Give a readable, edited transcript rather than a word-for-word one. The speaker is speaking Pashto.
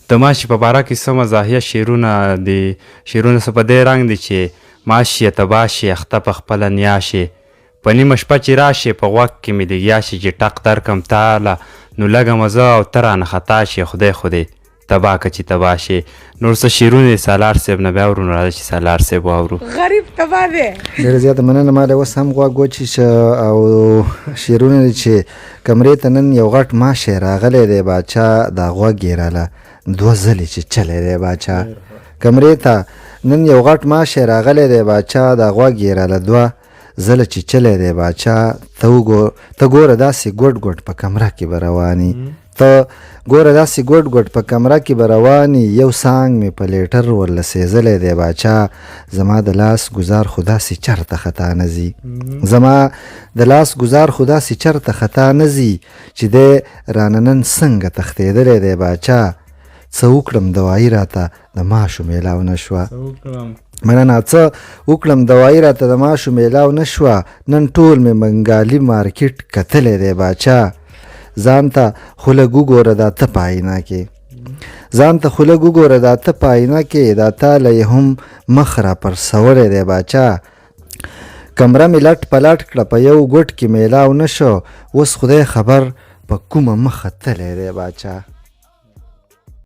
د ماشي په باره کې څه مزاحیه شعرونه دي، شعرونه څه په دې رنګ دي چې ماشیه تباه شي اخته په خپله نیا شي، په نیمه شپه چې راشي په غوږ کې مې لګیا شي چې ټق درکم تاله نو لږه مزه او ته رانه خطا شي خدای خو دې تباه که چې تباه شي. نور څه شعرونه یې سالار صاحب نه بیا ورو نو راځه چې سالار صاحب واورو. غریب تباه دی. ډېره زیاته مننه. ما له اوس هم غوږ وچیشه او شعرونه دي چې کمرې ته نن یو غټ ماشی راغلی دی باچا دا غوږ یې راله 2 ځلې چې چلی دی باچا. کمرې ته نن یو غټ ماشی راغلی دی باچا دا غوږ یې راله 2 ځله چې چلی دی باچا. ته ګوره داسې ګوډ ګوډ په کمره کې به رواني، ته ګوره داسې ګوډ ګوډ په کمره کې به رواني، یو سانګ مې په لیټر ورله سېزلی دی باچا. زما د لاس ګزار خو داسې چرته خطا نه ځي، زما د لاس ګزار خو داسې چرته خطا نه ځي چې دی رانه نن څنګه تښتېدلی دی باچا. څه وکړم دوایي راته د ماشو میلاو نه شوه، مننه. څه وکړم دوایي راته د ماشو میلاو نه شوه، نن ټول مې منګالي مارکیټ کتلی دی باچا. ځان ته خو لږ وګوره دا ته په آینه کې، ځان ته خو لږ وګوره دا ته په آینه کې، دا تاله یې هم مخ را پرسولی دی باچا. کمره مې لټ په لټ کړه په یو ګوټ کې میلاو نه شو، اوس خدای خبر په کومه مخه تلی دی باچا.